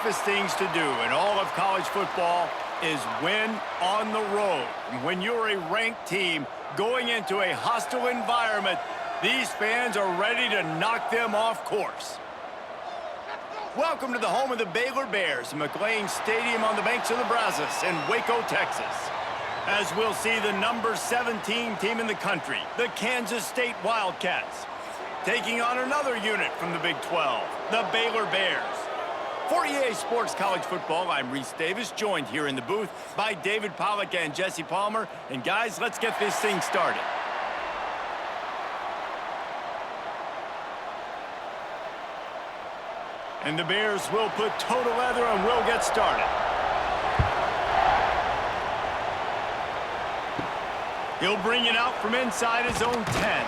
toughest things to do in all of college football is win on the road. When you're a ranked team going into a hostile environment, these fans are ready to knock them off course. Welcome to the home of the Baylor Bears, McLean Stadium on the banks of the Brazos in Waco, Texas. As we'll see the number 17 team in the country, the Kansas State Wildcats, taking on another unit from the Big 12, the Baylor Bears. For EA Sports College Football, I'm Reese Davis, joined here in the booth by David Pollack and Jesse Palmer. And guys, let's get this thing started. And the Bears will put toe to leather and will get started. He'll bring it out from inside his own 10.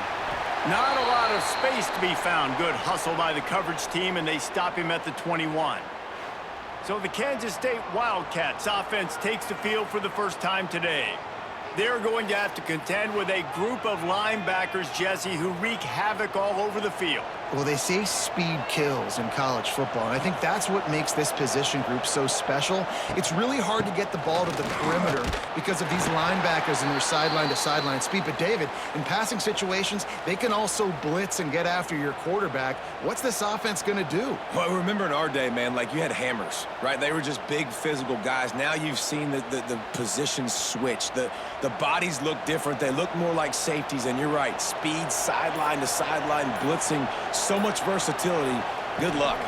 Not a lot of space to be found. Good hustle by the coverage team, and they stop him at the 21. So the Kansas State Wildcats offense takes the field for the first time today. They're going to have to contend with a group of linebackers, Jesse, who wreak havoc all over the field. Well, they say speed kills in college football, and I think that's what makes this position group so special. It's really hard to get the ball to the perimeter because of these linebackers and their sideline-to-sideline speed. But, David, in passing situations, they can also blitz and get after your quarterback. What's this offense going to do? Well, remember in our day, man, like you had hammers, right? They were just big physical guys. Now you've seen the positions switch. The bodies look different. They look more like safeties, and you're right. Speed, sideline to sideline, blitzing. So much versatility. Good luck.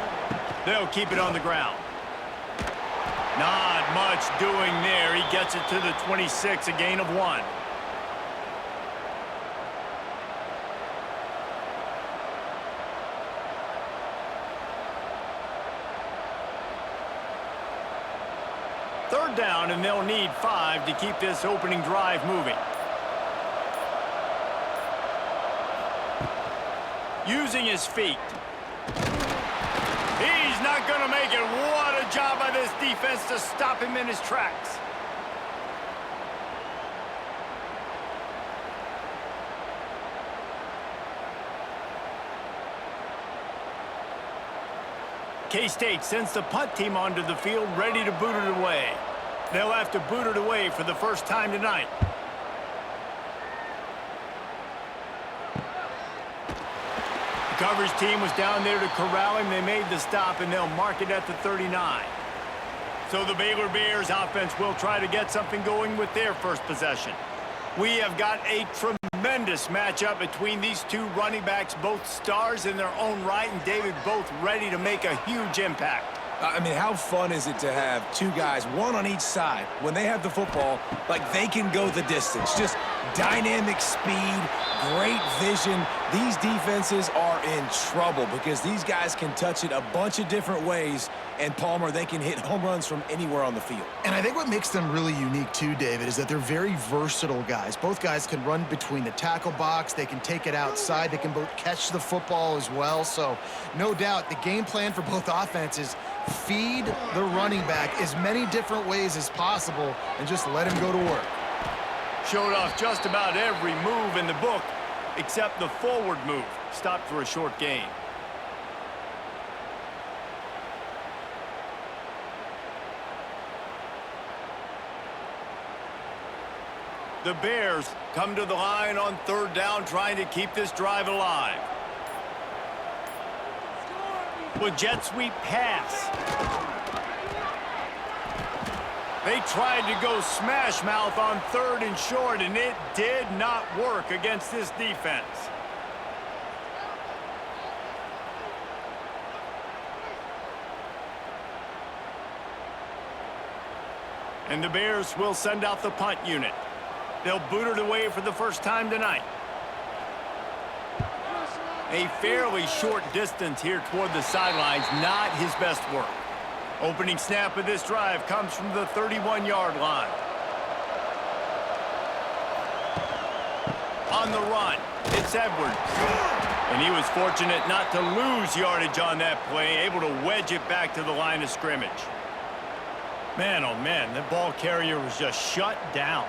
They'll keep it on the ground. Not much doing there. He gets it to the 26, a gain of 1. Third down, and they'll need 5 to keep this opening drive moving. Using his feet. He's not going to make it. What a job by this defense to stop him in his tracks. K-State sends the punt team onto the field, ready to boot it away. They'll have to boot it away for the first time tonight. The coverage team was down there to corral him. They made the stop, and they'll mark it at the 39. So the Baylor Bears offense will try to get something going with their first possession. We have got a tremendous matchup between these two running backs, both stars in their own right, and David, both ready to make a huge impact. I mean, how fun is it to have two guys, one on each side, when they have the football, like they can go the distance. Just dynamic speed, great vision. These defenses are in trouble because these guys can touch it a bunch of different ways, and Palmer, they can hit home runs from anywhere on the field. And I think what makes them really unique too, David, is that they're very versatile guys. Both guys can run between the tackle box. They can take it outside. They can both catch the football as well. So no doubt the game plan for both offenses, feed the running back as many different ways as possible and just let him go to work. Showed off just about every move in the book except the forward move. Stopped for a short gain. The Bears come to the line on third down, trying to keep this drive alive. With jet sweep pass. They tried to go smash mouth on third and short, and it did not work against this defense. And the Bears will send out the punt unit. They'll boot it away for the first time tonight. A fairly short distance here toward the sidelines, not his best work. Opening snap of this drive comes from the 31-yard line. On the run, it's Edwards. And he was fortunate not to lose yardage on that play, able to wedge it back to the line of scrimmage. Man, oh man, the ball carrier was just shut down.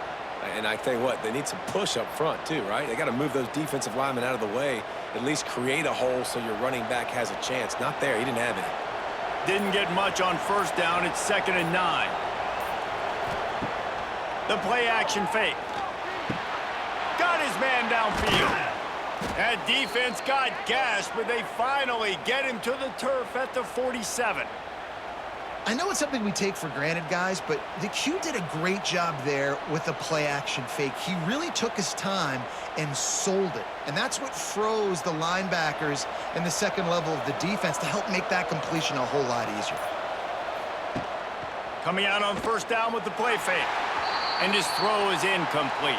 And I tell you what, they need some push up front too, right? They got to move those defensive linemen out of the way, at least create a hole so your running back has a chance. Not there, he didn't have any. Didn't get much on first down. It's 2nd and 9. The play action fake. Got his man downfield. That defense got gashed, but they finally get him to the turf at the 47. I know it's something we take for granted, guys, but the Q did a great job there with the play-action fake. He really took his time and sold it. And that's what froze the linebackers in the second level of the defense to help make that completion a whole lot easier. Coming out on first down with the play fake. And his throw is incomplete.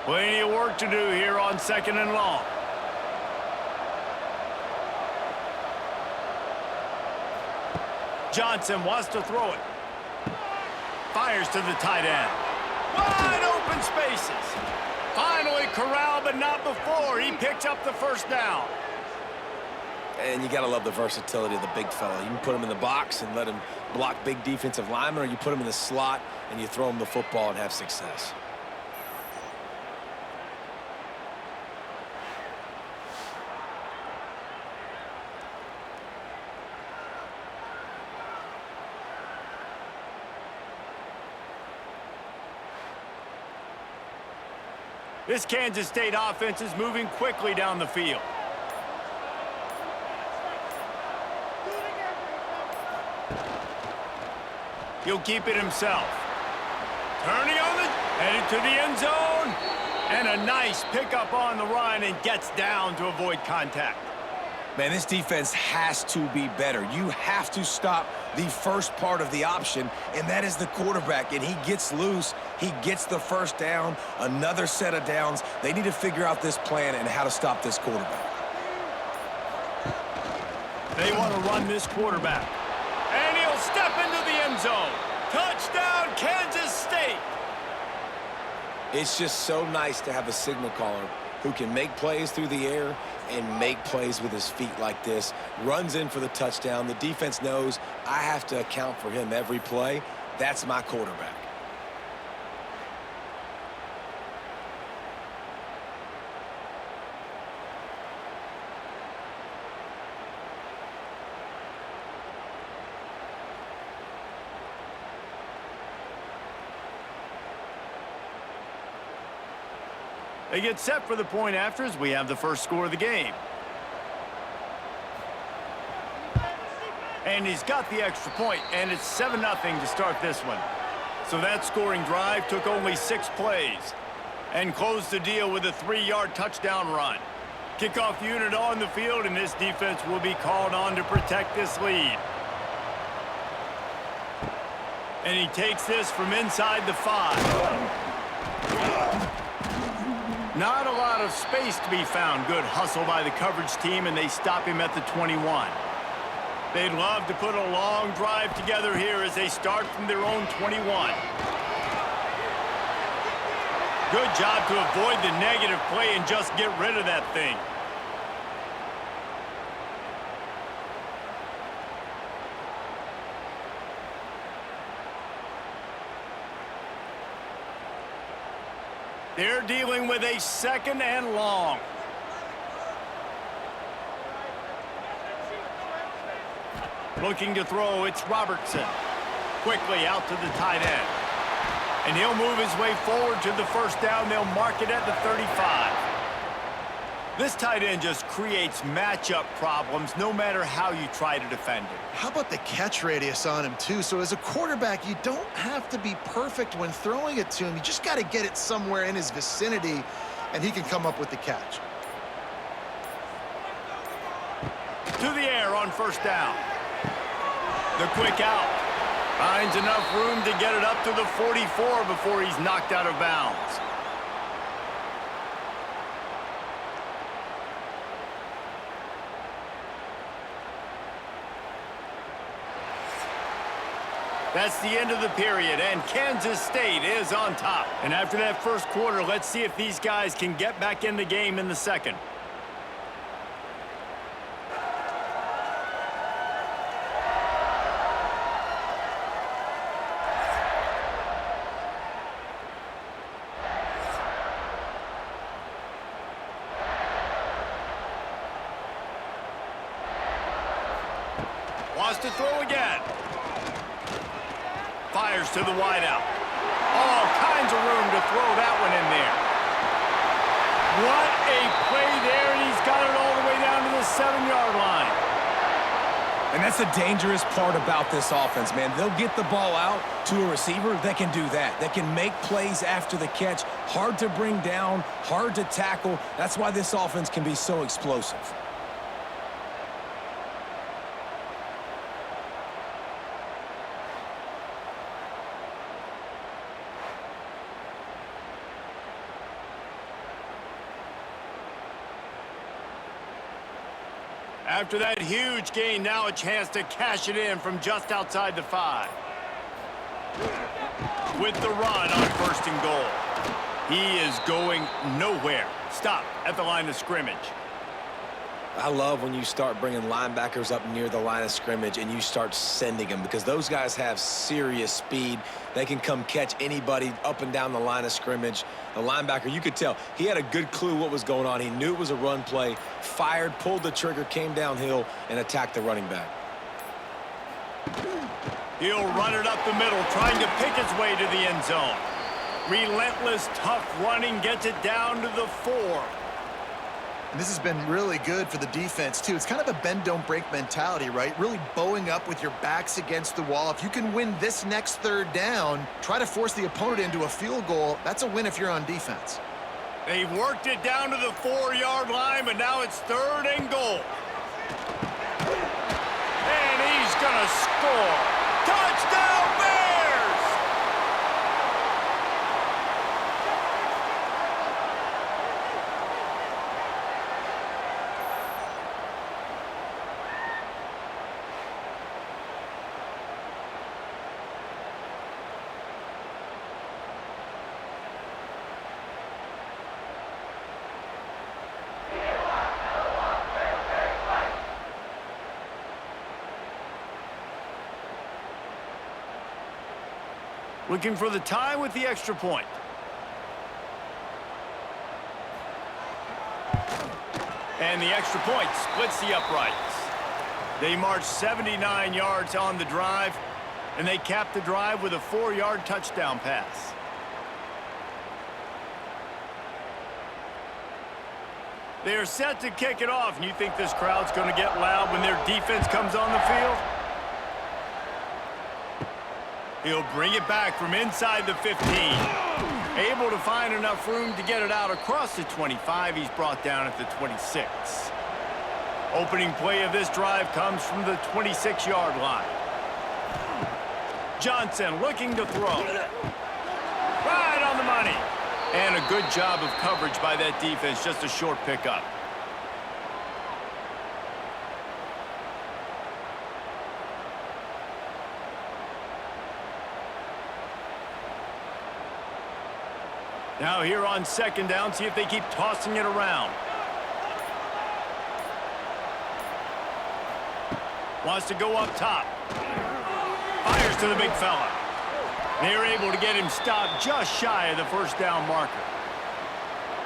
Plenty of work to do here on 2nd and long. Johnson wants to throw it. Fires to the tight end. Wide open spaces. Finally corralled, but not before. He picks up the first down. And you got to love the versatility of the big fella. You can put him in the box and let him block big defensive linemen, or you put him in the slot and you throw him the football and have success. This Kansas State offense is moving quickly down the field. He'll keep it himself. Turning on the, headed to the end zone. And a nice pickup on the run and gets down to avoid contact. Man, this defense has to be better. You have to stop the first part of the option, and that is the quarterback. And he gets loose. He gets the first down, another set of downs. They need to figure out this plan and how to stop this quarterback. They want to run this quarterback. And he'll step into the end zone. Touchdown, Kansas State. It's just so nice to have a signal caller who can make plays through the air and make plays with his feet like this. Runs in for the touchdown. The defense knows I have to account for him every play. That's my quarterback. They get set for the point after as we have the first score of the game. And he's got the extra point, and it's 7-0 to start this one. So that scoring drive took only 6 plays and closed the deal with a 3-yard touchdown run. Kickoff unit on the field, and this defense will be called on to protect this lead. And he takes this from inside the 5. Not a lot of space to be found. Good hustle by the coverage team, and they stop him at the 21. They'd love to put a long drive together here as they start from their own 21. Good job to avoid the negative play and just get rid of that thing. They're dealing with a 2nd and long. Looking to throw, it's Robertson. Quickly out to the tight end. And he'll move his way forward to the first down. They'll mark it at the 35. This tight end just creates matchup problems no matter how you try to defend him. How about the catch radius on him, too? So as a quarterback, you don't have to be perfect when throwing it to him. You just got to get it somewhere in his vicinity, and he can come up with the catch. To the air on first down. The quick out. Finds enough room to get it up to the 44 before he's knocked out of bounds. That's the end of the period, and Kansas State is on top. And after that first quarter, let's see if these guys can get back in the game in the second. Wants to throw again. Fires to the wideout. All kinds of room to throw that one in there. What a play there, and he's got it all the way down to the 7-yard line. And that's the dangerous part about this offense, man. They'll get the ball out to a receiver that can do that. That can make plays after the catch. Hard to bring down, hard to tackle. That's why this offense can be so explosive. After that huge gain, now a chance to cash it in from just outside the 5. With the run on 1st and goal. He is going nowhere. Stop at the line of scrimmage. I love when you start bringing linebackers up near the line of scrimmage and you start sending them, because those guys have serious speed. They can come catch anybody up and down the line of scrimmage. The linebacker, you could tell, he had a good clue what was going on. He knew it was a run play, fired, pulled the trigger, came downhill, and attacked the running back. He'll run it up the middle, trying to pick his way to the end zone. Relentless, tough running gets it down to the 4. And this has been really good for the defense, too. It's kind of a bend-don't-break mentality, right? Really bowing up with your backs against the wall. If you can win this next 3rd down, try to force the opponent into a field goal. That's a win if you're on defense. They've worked it down to the 4-yard line, but now it's 3rd and goal. And he's going to score. Touchdown, Bears! Looking for the tie with the extra point. And the extra point splits the uprights. They march 79 yards on the drive, and they cap the drive with a 4-yard touchdown pass. They are set to kick it off, and you think this crowd's going to get loud when their defense comes on the field? He'll bring it back from inside the 15. Able to find enough room to get it out across the 25. He's brought down at the 26. Opening play of this drive comes from the 26-yard line. Johnson looking to throw. Right on the money. And a good job of coverage by that defense. Just a short pickup. Now here on 2nd down, see if they keep tossing it around. Wants to go up top. Fires to the big fella. They're able to get him stopped just shy of the 1st down marker.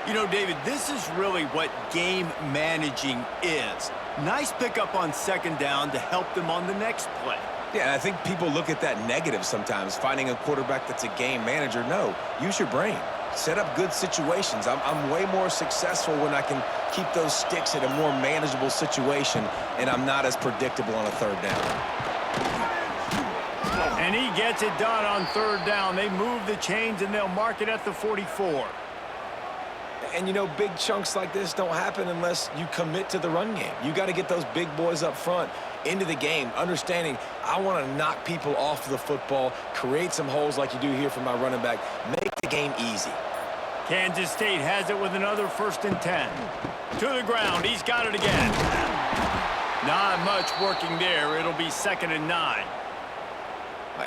You know, David, this is really what game managing is. Nice pickup on 2nd down to help them on the next play. Yeah, and I think people look at that negative sometimes, finding a quarterback that's a game manager. No, use your brain. Set up good situations. I'm way more successful when I can keep those sticks in a more manageable situation, and I'm not as predictable on a 3rd down. And he gets it done on 3rd down. They move the chains, and they'll mark it at the 44. And, you know, big chunks like this don't happen unless you commit to the run game. You got to get those big boys up front into the game, understanding I want to knock people off the football, create some holes like you do here for my running back, make the game easy. Kansas State has it with another 1st and 10. To the ground. He's got it again. Not much working there. It'll be 2nd and 9.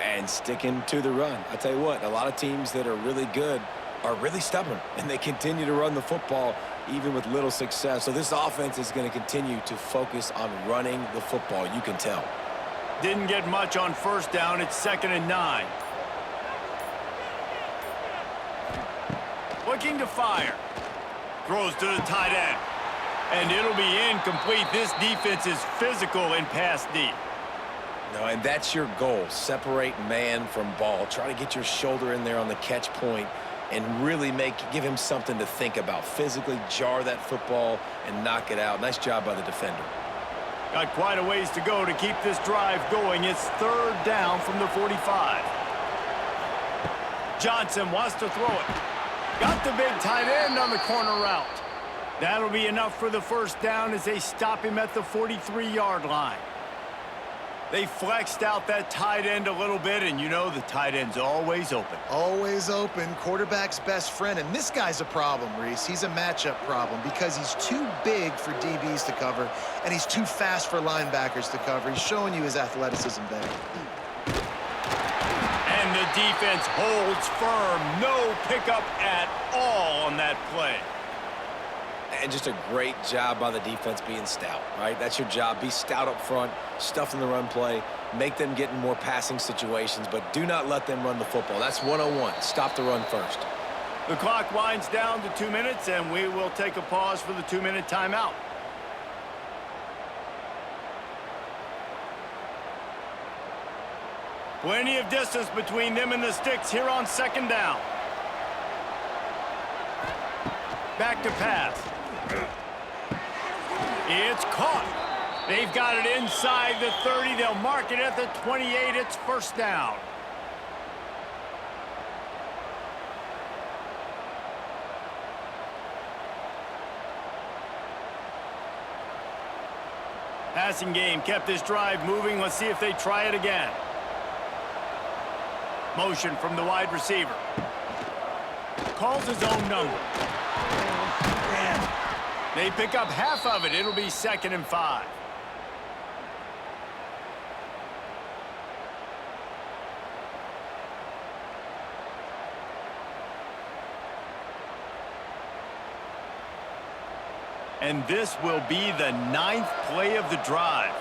And sticking to the run. I tell you what, a lot of teams that are really good are really stubborn, and they continue to run the football even with little success. So this offense is going to continue to focus on running the football. You can tell. Didn't get much on 1st down. It's 2nd and 9. Looking to fire. Throws to the tight end. And it'll be incomplete. This defense is physical and pass deep. No, and that's your goal. Separate man from ball. Try to get your shoulder in there on the catch point and really give him something to think about. Physically jar that football and knock it out. Nice job by the defender. Got quite a ways to go to keep this drive going. It's third down from the 45. Johnson wants to throw it. Got the big tight end on the corner route. That'll be enough for the first down as they stop him at the 43-yard line. They flexed out that tight end a little bit, and you know the tight end's always open. Always open, quarterback's best friend. And this guy's a problem, Reese. He's a matchup problem because he's too big for DBs to cover, and he's too fast for linebackers to cover. He's showing you his athleticism there. And the defense holds firm. No pickup at all on that play. And just a great job by the defense being stout, right? That's your job. Be stout up front, stuff in the run play, make them get in more passing situations, but do not let them run the football. That's 101. Stop the run first. The clock winds down to 2 minutes, and we will take a pause for the 2-minute timeout. Plenty of distance between them and the sticks here on second down. Back to pass. It's caught. They've got it inside the 30. They'll mark it at the 28. It's first down. Passing game kept this drive moving. Let's see if they try it again. Motion from the wide receiver. Calls his own number. They pick up half of it. It'll be 2nd and 5. And this will be the 9th play of the drive.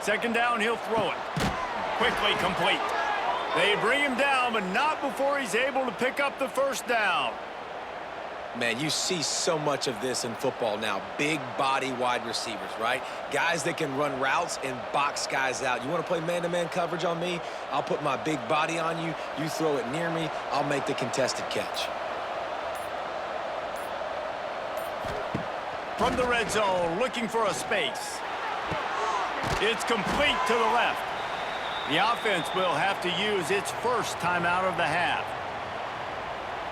Second down, he'll throw it. Quickly complete. They bring him down, but not before he's able to pick up the first down. Man, you see so much of this in football now. Big body wide receivers, right? Guys that can run routes and box guys out. You want to play man-to-man coverage on me? I'll put my big body on you. You throw it near me, I'll make the contested catch. From the red zone, looking for a space. It's complete to the left. The offense will have to use its first timeout of the half.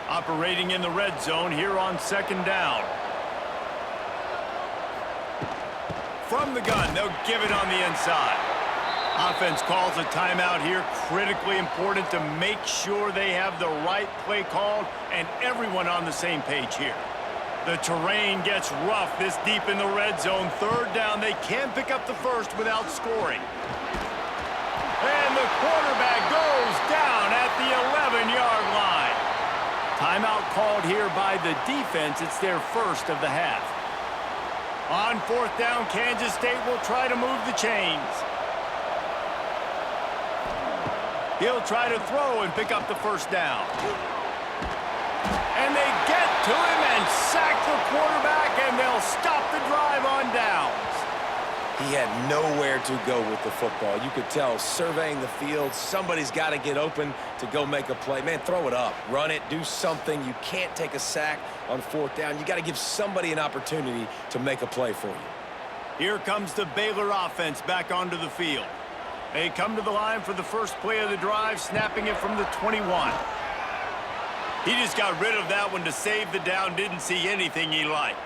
Operating in the red zone here on second down. From the gun, they'll give it on the inside. Offense calls a timeout here. Critically important to make sure they have the right play called and everyone on the same page here. The terrain gets rough this deep in the red zone. Third down, they can't pick up the first without scoring. And the quarterback goes down at the 11-yard line. Timeout called here by the defense. It's their first of the half. On fourth down, Kansas State will try to move the chains. He'll try to throw and pick up the first down. And they get to him and sack the quarterback, and they'll stop the drive on downs. He had nowhere to go with the football. You could tell, surveying the field, somebody's got to get open to go make a play. Man, throw it up. Run it. Do something. You can't take a sack on fourth down. You got to give somebody an opportunity to make a play for you. Here comes the Baylor offense back onto the field. They come to the line for the first play of the drive, snapping it from the 21. He just got rid of that one to save the down. Didn't see anything he liked.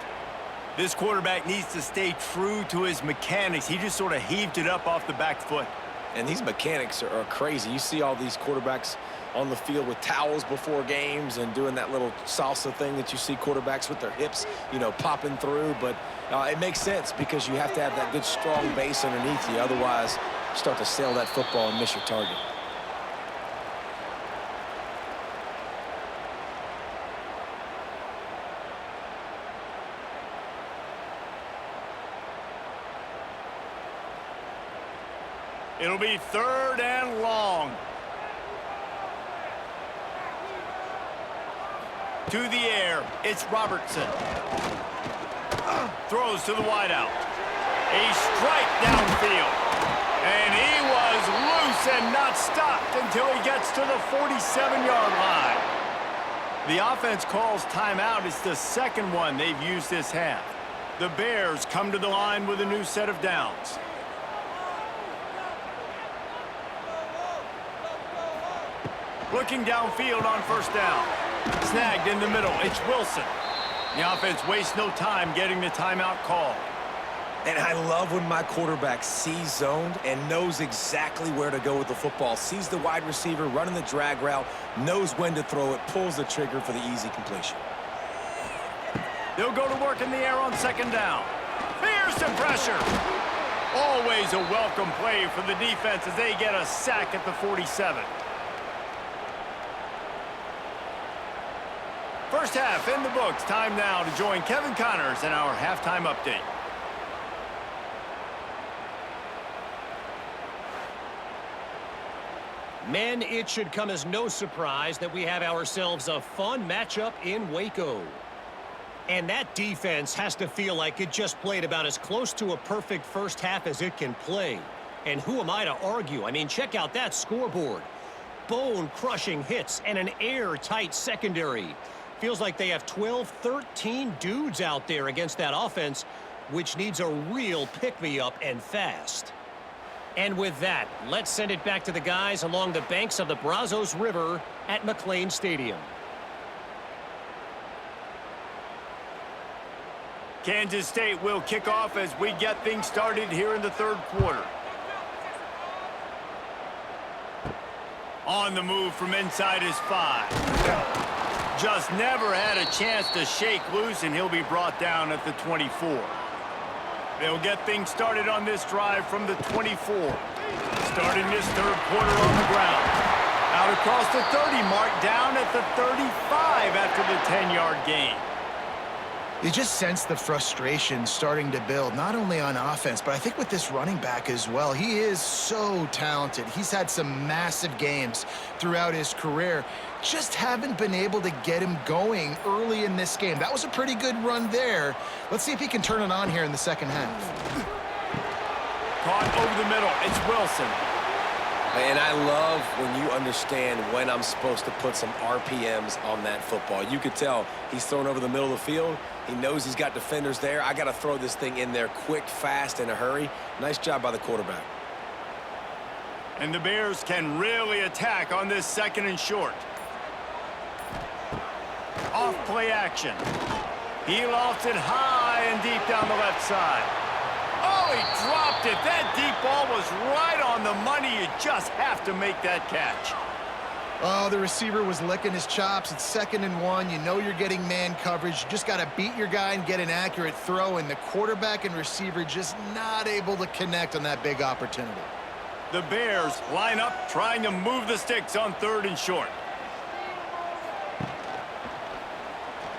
This quarterback needs to stay true to his mechanics. He just sort of heaved it up off the back foot. And these mechanics are crazy. You see all these quarterbacks on the field with towels before games and doing that little salsa thing that you see quarterbacks with their hips, you know, popping through. But it makes sense because you have to have that good, strong base underneath you. Otherwise, you start to sail that football and miss your target. It'll be third and long. To the air, it's Robertson. Throws to the wideout. A strike downfield. And he was loose and not stopped until he gets to the 47-yard line. The offense calls timeout. It's the second one they've used this half. The Bears come to the line with a new set of downs. Looking downfield on first down. Snagged in the middle. It's Wilson. The offense wastes no time getting the timeout call. And I love when my quarterback sees zoned and knows exactly where to go with the football. Sees the wide receiver running the drag route, knows when to throw it, pulls the trigger for the easy completion. They'll go to work in the air on second down. Fearsome pressure. Always a welcome play for the defense as they get a sack at the 47. First half in the books. Time now to join Kevin Connors in our halftime update. Men, it should come as no surprise that we have ourselves a fun matchup in Waco. And that defense has to feel like it just played about as close to a perfect first half as it can play. And who am I to argue? I mean, check out that scoreboard. Bone-crushing hits and an airtight secondary. Feels like they have 12, 13 dudes out there against that offense, which needs a real pick-me-up and fast. And with that, let's send it back to the guys along the banks of the Brazos River at McLean Stadium. Kansas State will kick off as we get things started here in the third quarter. On the move from inside his 5. Just never had a chance to shake loose, and he'll be brought down at the 24. They'll get things started on this drive from the 24. Starting this third quarter on the ground. Out across the 30 mark, down at the 35 after the 10-yard gain. You just sense the frustration starting to build, not only on offense, but I think with this running back as well. He is so talented. He's had some massive games throughout his career. Just haven't been able to get him going early in this game. That was a pretty good run there. Let's see if he can turn it on here in the second half. Caught over the middle. It's Wilson. And I love when you understand when I'm supposed to put some RPMs on that football. You could tell he's thrown over the middle of the field. He knows he's got defenders there. I got to throw this thing in there quick, fast, in a hurry. Nice job by the quarterback. And the Bears can really attack on this second and short. Off play action. He lofts it high and deep down the left side. Oh, he dropped it. That deep ball was right on the money. You just have to make that catch. Oh, the receiver was licking his chops. It's 2nd and 1. You know you're getting man coverage. You just got to beat your guy and get an accurate throw, and the quarterback and receiver just not able to connect on that big opportunity. The Bears line up trying to move the sticks on 3rd and short.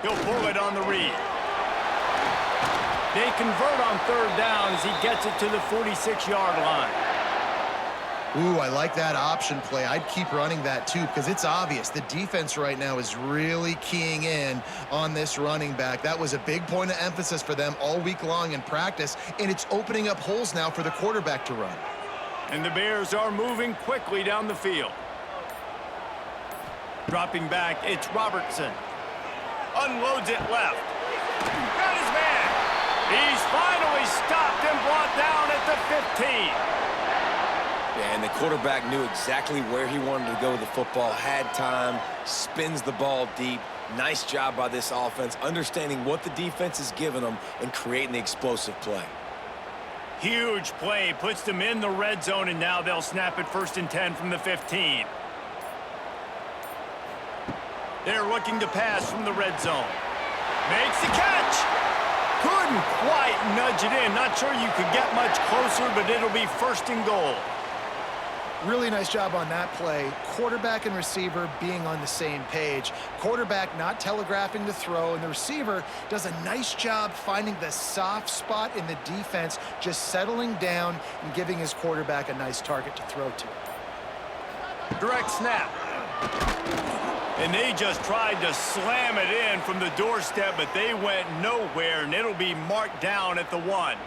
He'll pull it on the read. They convert on 3rd down as he gets it to the 46-yard line. Ooh, I like that option play. I'd keep running that too because it's obvious the defense right now is really keying in on this running back. That was a big point of emphasis for them all week long in practice, and it's opening up holes now for the quarterback to run. And the Bears are moving quickly down the field. Dropping back, it's Robertson. Unloads it left. Got his man. He's finally stopped and brought down at the 15. Yeah, and the quarterback knew exactly where he wanted to go with the football, had time, spins the ball deep. Nice job by this offense, understanding what the defense is giving them and creating the explosive play. Huge play, puts them in the red zone, and now they'll snap it 1st and 10 from the 15. They're looking to pass from the red zone. Makes the catch. Couldn't quite nudge it in. Not sure you could get much closer, but it'll be 1st and goal. Really nice job on that play. Quarterback and receiver being on the same page. Quarterback not telegraphing the throw, and the receiver does a nice job finding the soft spot in the defense, just settling down and giving his quarterback a nice target to throw to. Direct snap. And they just tried to slam it in from the doorstep, but they went nowhere, and it'll be marked down at the 1.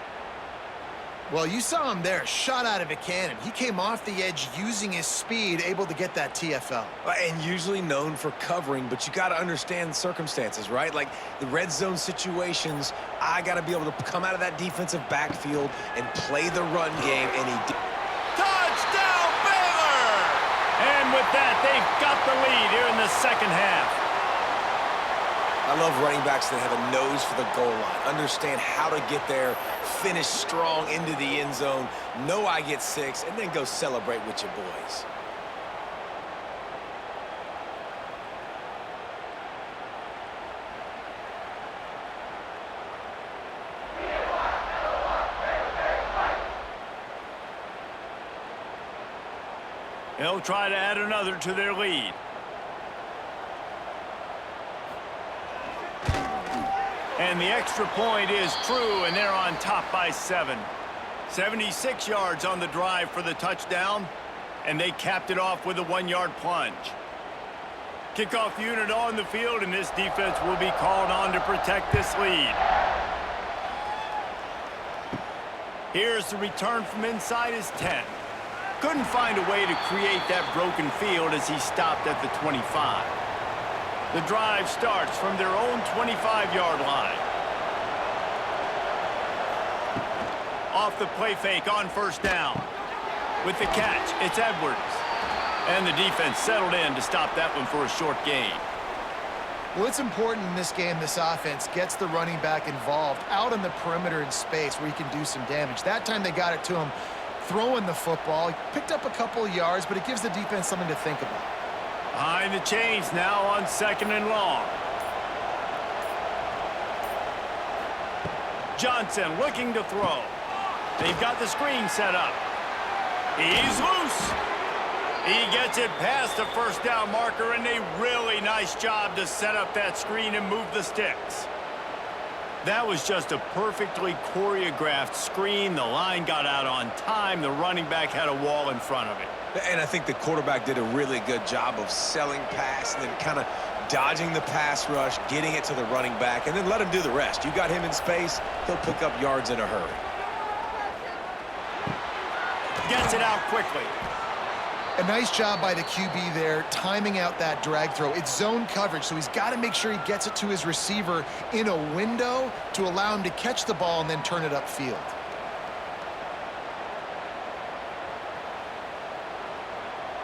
Well, you saw him there, shot out of a cannon. He came off the edge using his speed, able to get that TFL. And usually known for covering, but you got to understand circumstances, right? Like the red zone situations, I got to be able to come out of that defensive backfield and play the run game, and he did. Touchdown, Baylor! And with that, they've got the lead here in the second half. I love running backs that have a nose for the goal line, understand how to get there, finish strong into the end zone, know I get 6, and then go celebrate with your boys. They'll try to add another to their lead. And the extra point is true, and they're on top by 7. 76 yards on the drive for the touchdown, and they capped it off with a 1-yard plunge. Kickoff unit on the field, and this defense will be called on to protect this lead. Here's the return from inside his 10. Couldn't find a way to create that broken field as he stopped at the 25. The drive starts from their own 25-yard line. Off the play fake on first down. With the catch, it's Edwards. And the defense settled in to stop that one for a short gain. Well, it's important in this game this offense gets the running back involved out on the perimeter in space where he can do some damage. That time they got it to him throwing the football. He picked up a couple of yards, but it gives the defense something to think about. Behind the chains now on 2nd and long. Johnson looking to throw. They've got the screen set up. He's loose. He gets it past the first down marker, and a really nice job to set up that screen and move the sticks. That was just a perfectly choreographed screen. The line got out on time. The running back had a wall in front of it. And I think the quarterback did a really good job of selling pass and then kind of dodging the pass rush, getting it to the running back, and then let him do the rest. You got him in space, he'll pick up yards in a hurry. Gets it out quickly. A nice job by the QB there, timing out that drag throw. It's zone coverage, so he's got to make sure he gets it to his receiver in a window to allow him to catch the ball and then turn it upfield.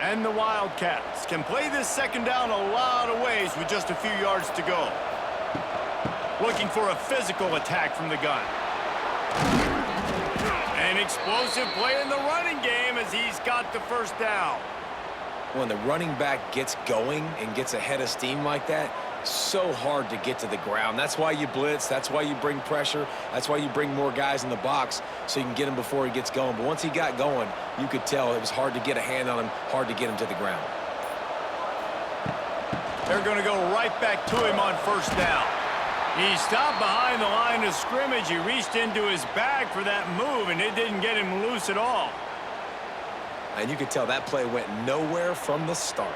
And the Wildcats can play this second down a lot of ways with just a few yards to go. Looking for a physical attack from the gun. An explosive play in the running game as he's got the first down. When the running back gets going and gets ahead of steam like that, so hard to get to the ground. That's why you blitz. That's why you bring pressure. That's why you bring more guys in the box so you can get him before he gets going. But once he got going, you could tell it was hard to get a hand on him, hard to get him to the ground. They're going to go right back to him on first down. He stopped behind the line of scrimmage. He reached into his bag for that move, and it didn't get him loose at all. And you could tell that play went nowhere from the start.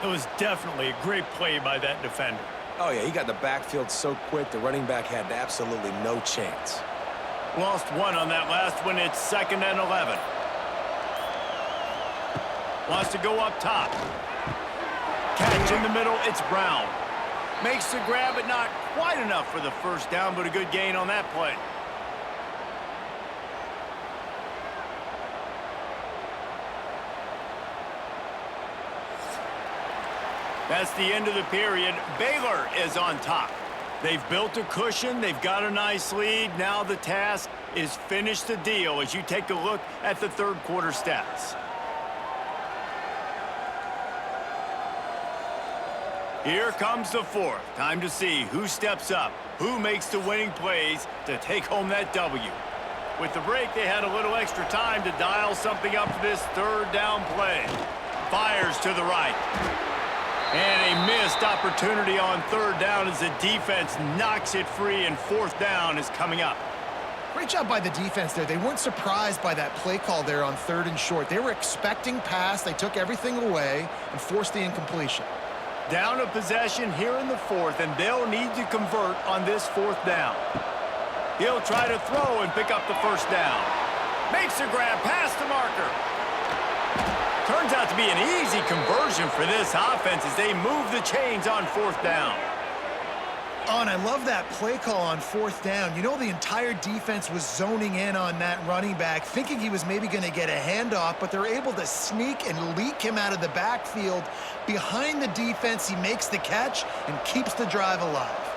It was definitely a great play by that defender. Oh, yeah, he got the backfield so quick, the running back had absolutely no chance. Lost one on that last one. It's 2nd and 11. Wants to go up top. Catch in the middle. It's Brown. Makes the grab, but not quite enough for the first down, but a good gain on that play. That's the end of the period. Baylor is on top. They've built a cushion. They've got a nice lead. Now the task is finish the deal as you take a look at the third quarter stats. Here comes the fourth. Time to see who steps up, who makes the winning plays to take home that W. With the break, they had a little extra time to dial something up for this third down play. Fires to the right. And a missed opportunity on third down as the defense knocks it free, and fourth down is coming up. Great job by the defense there. They weren't surprised by that play call there on 3rd and short. They were expecting pass. They took everything away and forced the incompletion. Down a possession here in the fourth, and they'll need to convert on this fourth down. He'll try to throw and pick up the first down. Makes a grab past the marker. Turns out to be an easy conversion for this offense as they move the chains on 4th down. Oh, and I love that play call on 4th down. You know, the entire defense was zoning in on that running back, thinking he was maybe going to get a handoff, but they're able to sneak and leak him out of the backfield. Behind the defense, he makes the catch and keeps the drive alive.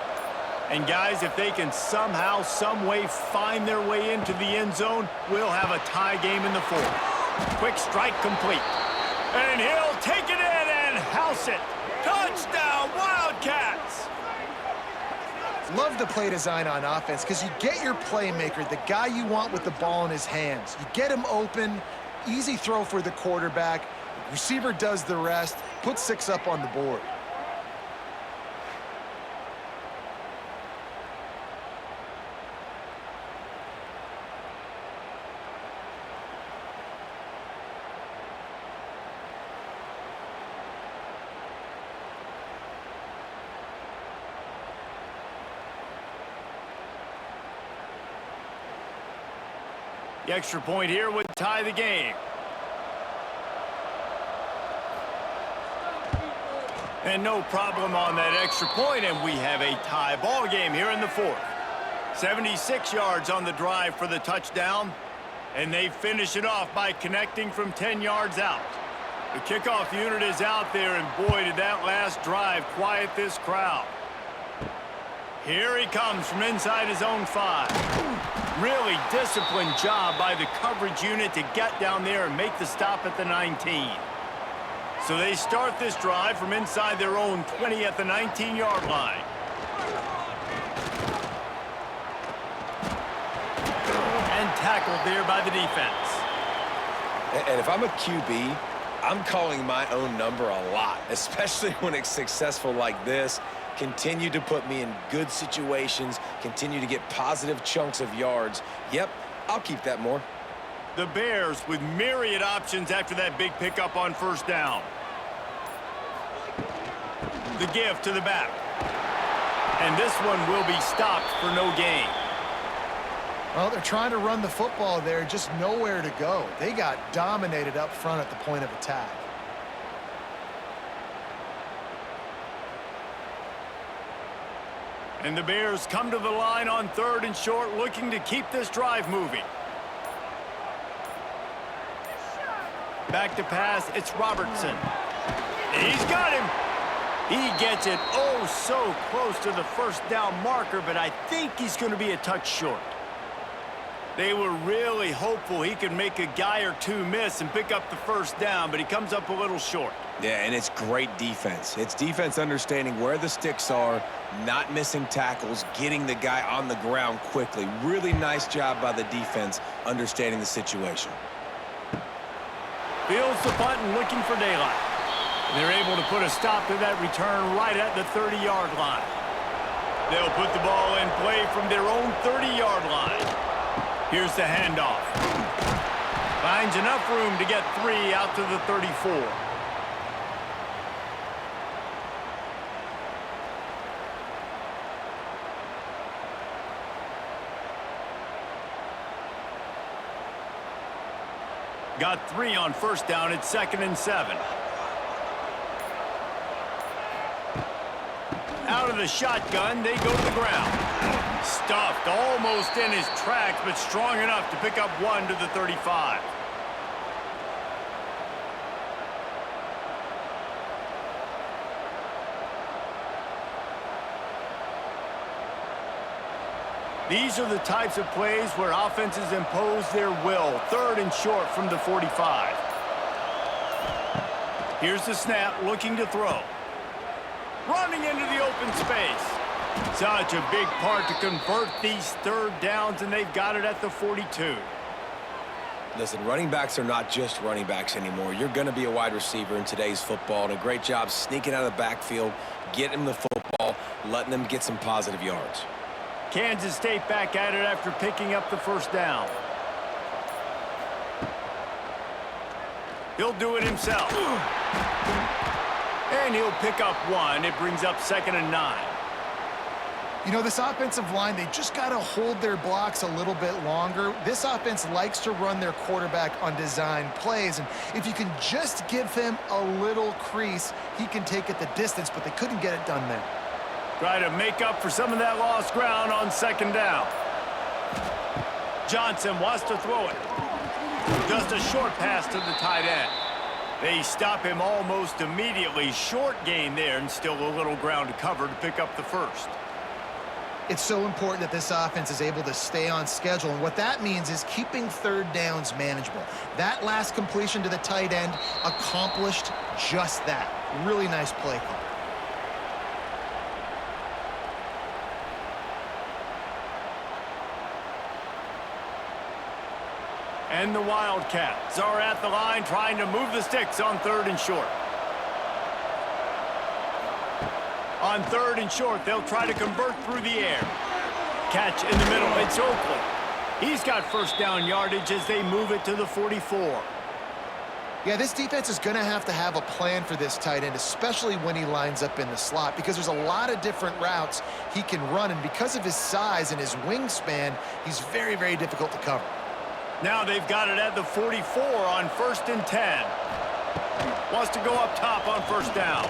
And guys, if they can somehow, some way find their way into the end zone, we'll have a tie game in the 4th. Quick strike complete. And he'll take it in and house it. Touchdown, Wildcats! Love the play design on offense because you get your playmaker, the guy you want with the ball in his hands. You get him open, easy throw for the quarterback. Receiver does the rest, put 6 up on the board. The extra point here would tie the game. And no problem on that extra point, and we have a tie ball game here in the 4th. 76 yards on the drive for the touchdown, and they finish it off by connecting from 10 yards out. The kickoff unit is out there, and boy, did that last drive quiet this crowd. Here he comes from inside his own 5. Really disciplined job by the coverage unit to get down there and make the stop at the 19. So they start this drive from inside their own 20 at the 19-yard line. And tackled there by the defense. And if I'm a QB, I'm calling my own number a lot, especially when it's successful like this. Continue to put me in good situations, continue to get positive chunks of yards. Yep, I'll keep that more. The Bears with myriad options after that big pickup on 1st down. The give to the back. And this one will be stopped for no gain. Well, they're trying to run the football there, just nowhere to go. They got dominated up front at the point of attack. And the Bears come to the line on 3rd and short, looking to keep this drive moving. Back to pass, it's Robertson. He's got him. He gets it oh so close to the 1st down marker, but I think he's going to be a touch short. They were really hopeful he could make a guy or two miss and pick up the 1st down, but he comes up a little short. Yeah, and it's great defense. It's defense understanding where the sticks are, not missing tackles, getting the guy on the ground quickly. Really nice job by the defense understanding the situation. Fields the punt and looking for daylight. They're able to put a stop to that return right at the 30-yard line. They'll put the ball in play from their own 30-yard line. Here's the handoff. Finds enough room to get 3 out to the 34. Got 3 on 1st down. It's 2nd and 7. Out of the shotgun, they go to the ground. Stuffed almost in his tracks, but strong enough to pick up 1 to the 35. These are the types of plays where offenses impose their will. 3rd and short from the 45. Here's the snap, looking to throw. Running into the open space. Such a big part to convert these 3rd downs, and they've got it at the 42. Listen, running backs are not just running backs anymore. You're going to be a wide receiver in today's football, and a great job sneaking out of the backfield, getting them the football, letting them get some positive yards. Kansas State back at it after picking up the 1st down. He'll do it himself. And he'll pick up 1. It brings up 2nd and 9. You know, this offensive line, they just got to hold their blocks a little bit longer. This offense likes to run their quarterback on design plays, and if you can just give him a little crease, he can take it the distance, but they couldn't get it done there. Try to make up for some of that lost ground on second down. Johnson wants to throw it. Just a short pass to the tight end. They stop him almost immediately. Short gain there, and still a little ground to cover to pick up the first. It's so important that this offense is able to stay on schedule, and what that means is keeping third downs manageable. That last completion to the tight end accomplished just that. Really nice play call. And the Wildcats are at the line trying to move the sticks on 3rd and short. On 3rd and short, they'll try to convert through the air. Catch in the middle. It's Oakley. He's got first down yardage as they move it to the 44. Yeah, this defense is going to have a plan for this tight end, especially when he lines up in the slot, because there's a lot of different routes he can run, and because of his size and his wingspan, he's very, very difficult to cover. Now they've got it at the 44 on 1st and 10. Wants to go up top on first down.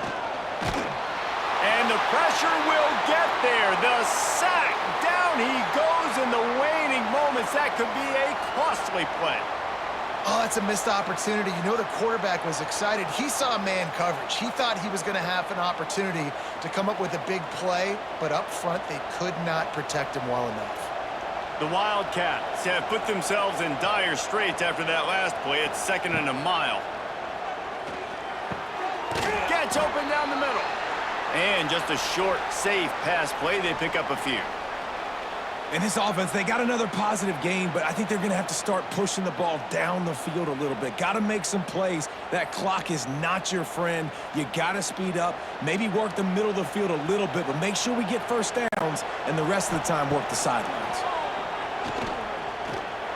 And the pressure will get there. The sack. Down he goes in the waning moments. That could be a costly play. Oh, it's a missed opportunity. You know the quarterback was excited. He saw man coverage. He thought he was going to have an opportunity to come up with a big play, but up front they could not protect him well enough. The Wildcats have put themselves in dire straits after that last play. It's 2nd and a mile. Gets open down the middle. And just a short, safe pass play. They pick up a few. In this offense, they got another positive game, but I think they're going to have to start pushing the ball down the field a little bit. Got to make some plays. That clock is not your friend. You got to speed up, maybe work the middle of the field a little bit, but make sure we get first downs, and the rest of the time work the sidelines.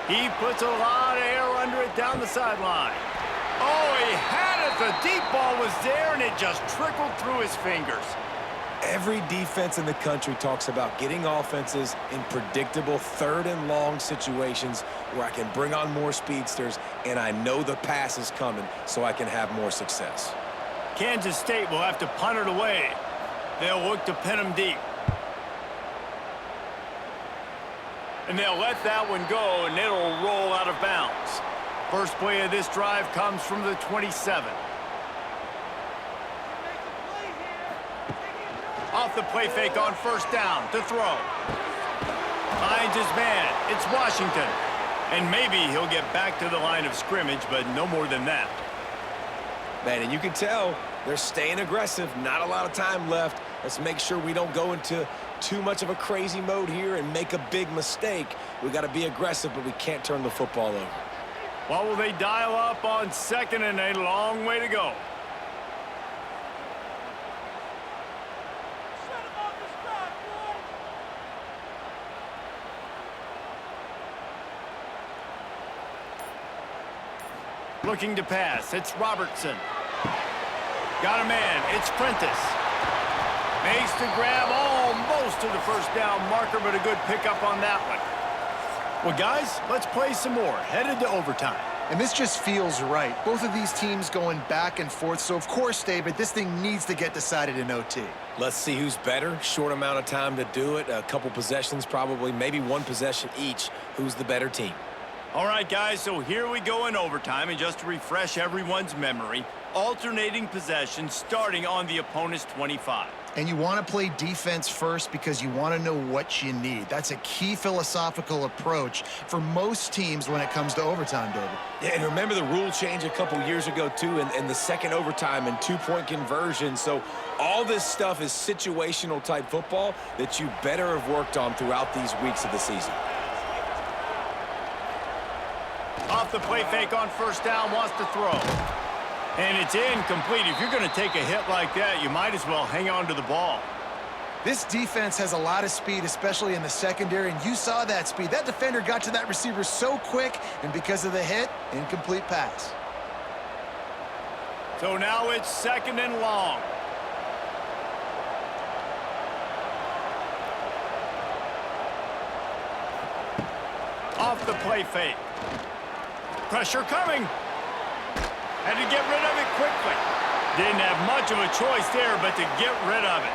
He puts a lot of air under it down the sideline. Oh, he had it. The deep ball was there, and it just trickled through his fingers. Every defense in the country talks about getting offenses in predictable 3rd and long situations where I can bring on more speedsters, and I know the pass is coming, so I can have more success. Kansas State will have to punt it away. They'll look to pin him deep. And they'll let that one go, and it'll roll out of bounds. First play of this drive comes from the 27. Off the play fake on first down to throw. Finds his man. It's Washington. And maybe he'll get back to the line of scrimmage, but no more than that. Man, and you can tell they're staying aggressive. Not a lot of time left. Let's make sure we don't go into too much of a crazy mode here and make a big mistake. We got to be aggressive, but we can't turn the football over. What will they dial up on 2nd and a long way to go? Looking to pass. It's Robertson. Got a man. It's Prentice. Makes the grab almost to the first down marker, but a good pickup on that one. Well, guys, let's play some more. Headed to overtime. And this just feels right. Both of these teams going back and forth. So, of course, David, this thing needs to get decided in OT. Let's see who's better. Short amount of time to do it. A couple possessions probably, maybe one possession each. Who's the better team? All right, guys, so here we go in overtime. And just to refresh everyone's memory, alternating possessions starting on the opponent's 25. And you want to play defense first because you want to know what you need. That's a key philosophical approach for most teams when it comes to overtime, David. Yeah, and remember the rule change a couple years ago, too, and the second overtime and two-point conversion. So all this stuff is situational-type football that you better have worked on throughout these weeks of the season. Off the play fake on first down, wants to throw. And it's incomplete. If you're going to take a hit like that, you might as well hang on to the ball. This defense has a lot of speed, especially in the secondary, and you saw that speed. That defender got to that receiver so quick, and because of the hit, incomplete pass. So now it's 2nd and long. Off the play fake. Pressure coming. Had to get rid of it quickly. Didn't have much of a choice there, but to get rid of it.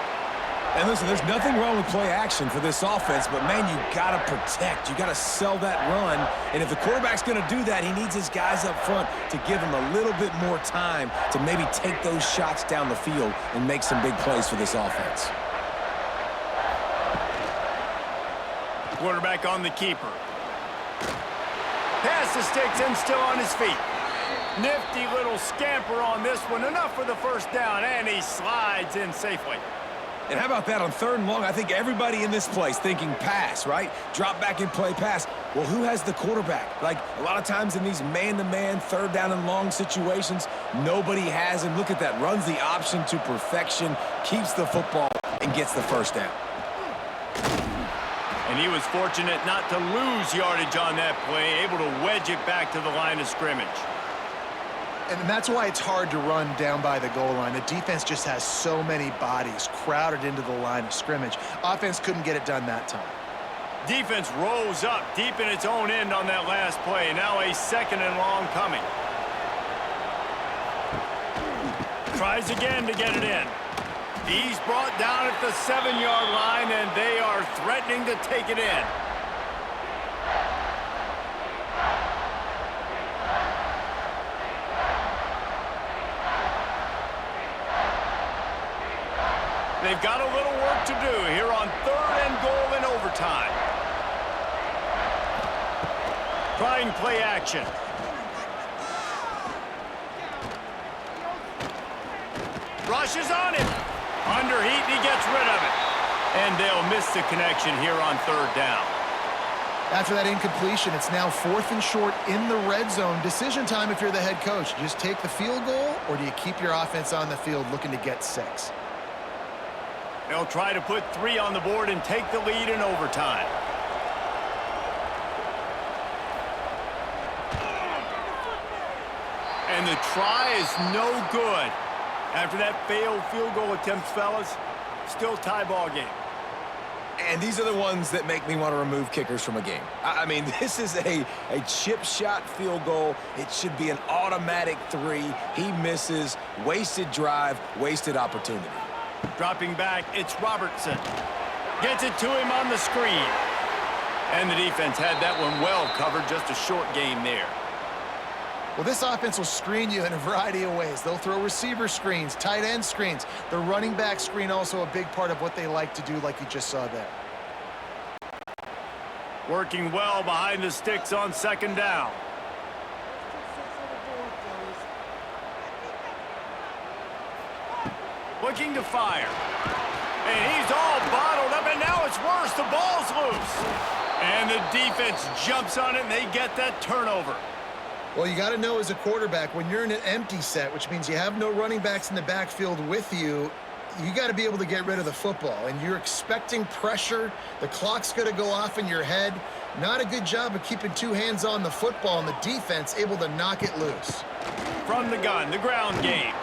And listen, there's nothing wrong with play action for this offense, but, man, you got to protect. You got to sell that run. And if the quarterback's going to do that, he needs his guys up front to give him a little bit more time to maybe take those shots down the field and make some big plays for this offense. Quarterback on the keeper. Pass the sticks and still on his feet. Nifty little scamper on this one. Enough for the first down, and he slides in safely. And how about that on 3rd and long? I think everybody in this place thinking pass, right? Drop back and play pass. Well, who has the quarterback? Like, a lot of times in these man-to-man, 3rd down and long situations, nobody has him. Look at that. Runs the option to perfection, keeps the football, and gets the first down. And he was fortunate not to lose yardage on that play, able to wedge it back to the line of scrimmage. And that's why it's hard to run down by the goal line. The defense just has so many bodies crowded into the line of scrimmage. Offense couldn't get it done that time. Defense rose up deep in its own end on that last play. Now a 2nd and long coming. Tries again to get it in. He's brought down at the 7-yard line, and they are threatening to take it in. They've got a little work to do here on 3rd and goal in overtime. Trying play action. Rushes on him. Under heat, and he gets rid of it. And they'll miss the connection here on 3rd down. After that incompletion, it's now 4th and short in the red zone. Decision time if you're the head coach. Do you just take the field goal, or do you keep your offense on the field looking to get 6? They'll try to put 3 on the board and take the lead in overtime. And the try is no good. After that failed field goal attempt, fellas, still tie ball game. And these are the ones that make me want to remove kickers from a game. I mean, this is a chip shot field goal. It should be an automatic 3. He misses. Wasted drive, wasted opportunity. Dropping back, it's Robertson. Gets it to him on the screen. And the defense had that one well covered, just a short game there. Well, this offense will screen you in a variety of ways. They'll throw receiver screens, tight end screens. The running back screen also a big part of what they like to do, like you just saw there. Working well behind the sticks on 2nd down. Looking to fire. And he's all bottled up, and now it's worse. The ball's loose. And the defense jumps on it, and they get that turnover. Well, you got to know as a quarterback, when you're in an empty set, which means you have no running backs in the backfield with you, you got to be able to get rid of the football. And you're expecting pressure. The clock's going to go off in your head. Not a good job of keeping 2 hands on the football, and the defense able to knock it loose. From the gun, the ground game.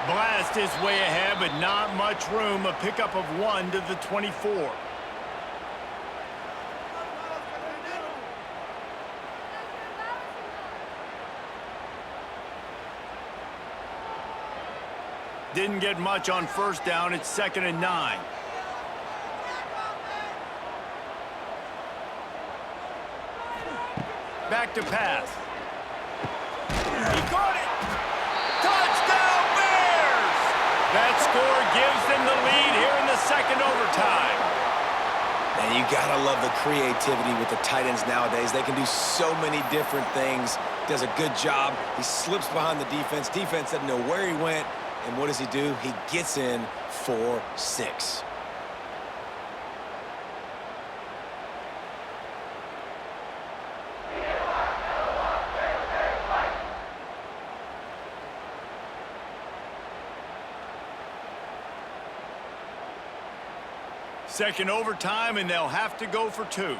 Blast is way ahead, but not much room. A pickup of 1 to the 24. Didn't get much on 1st down. It's 2nd and 9. Back to pass. He caught it. Touchdown, Bears! That score gives them the lead here in the 2nd overtime. And you gotta love the creativity with the tight ends nowadays. They can do so many different things. Does a good job. He slips behind the defense. Defense doesn't know where he went. And what does he do? He gets in for 6. Second overtime, and they'll have to go for 2.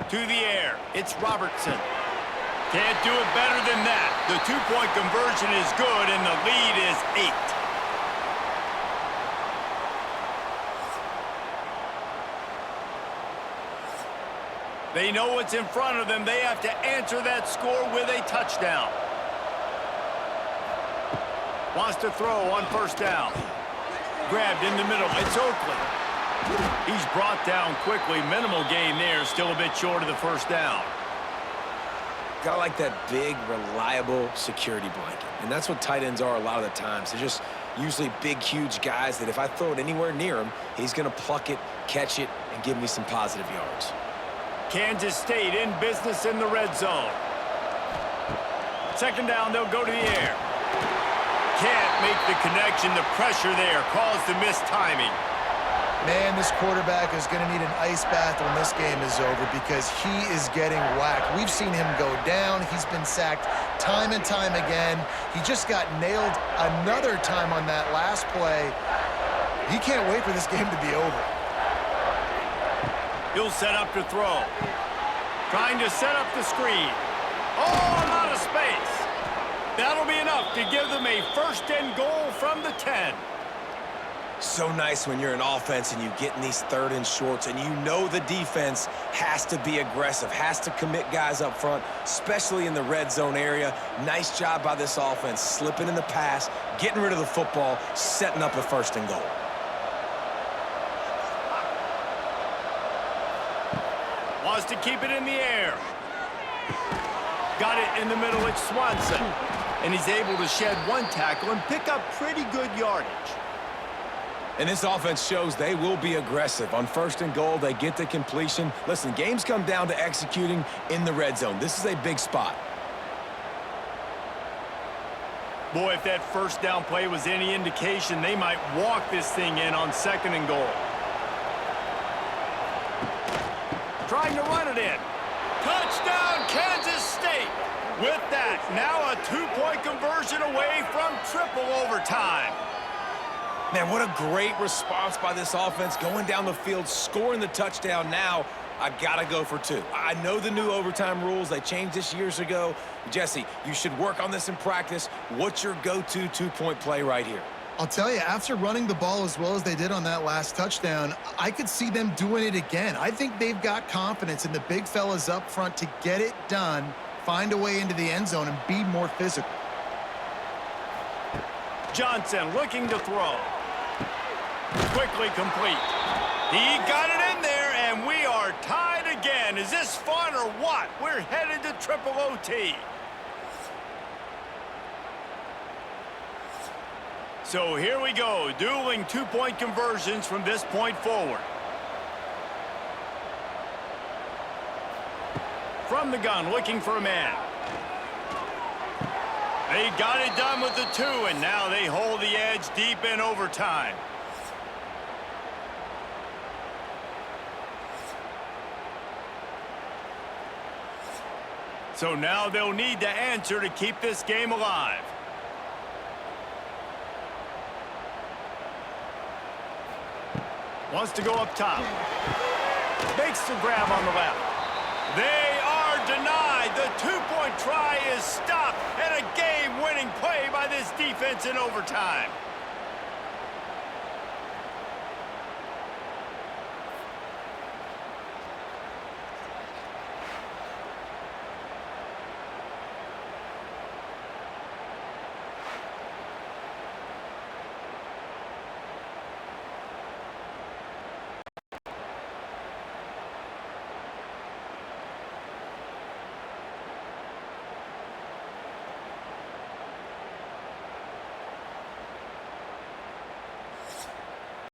To the air, it's Robertson. Can't do it better than that. The 2-point conversion is good, and the lead is 8. They know what's in front of them. They have to answer that score with a touchdown. Wants to throw on first down. Grabbed in the middle. It's Oakley. He's brought down quickly. Minimal gain there. Still a bit short of the first down. Got like that big, reliable security blanket. And that's what tight ends are a lot of the times. They're just usually big, huge guys that if I throw it anywhere near him, he's going to pluck it, catch it, and give me some positive yards. Kansas State in business in the red zone. Second down, they'll go to the air. Can't make the connection. The pressure there caused the missed timing. Man, this quarterback is going to need an ice bath when this game is over because he is getting whacked. We've seen him go down. He's been sacked time and time again. He just got nailed another time on that last play. He can't wait for this game to be over. He'll set up to throw. Trying to set up the screen. Oh, I'm out of space. That'll be enough to give them a first and goal from the 10. So nice when you're an offense and you get in these third and shorts and you know the defense has to be aggressive, has to commit guys up front, especially in the red zone area. Nice job by this offense, slipping in the pass, getting rid of the football, setting up a first and goal. Wants to keep it in the air. Got it in the middle. It's Swanson. And he's able to shed one tackle and pick up pretty good yardage. And this offense shows they will be aggressive. On first and goal, they get the completion. Listen, games come down to executing in the red zone. This is a big spot. Boy, if that first down play was any indication, they might walk this thing in on second and goal. Trying to run it in. Touchdown, Kansas State. With that, now a two-point conversion away from triple overtime. Man, what a great response by this offense, going down the field, scoring the touchdown. Now, I got to go for two. I know the new overtime rules. They changed this years ago. Jesse, you should work on this in practice. What's your go-to two-point play right here? I'll tell you, after running the ball as well as they did on that last touchdown, I could see them doing it again. I think they've got confidence in the big fellas up front to get it done, find a way into the end zone, and be more physical. Johnson looking to throw. Quickly complete. He got it in there, and we are tied again. Is this fun or what? We're headed to triple OT. So here we go, dueling two-point conversions from this point forward. From the gun, looking for a man. They got it done with the two, and now they hold the edge deep in overtime. So now they'll need to answer to keep this game alive. Wants to go up top. Makes the grab on the left. They are denied. The two-point try is stopped, and a game-winning play by this defense in overtime.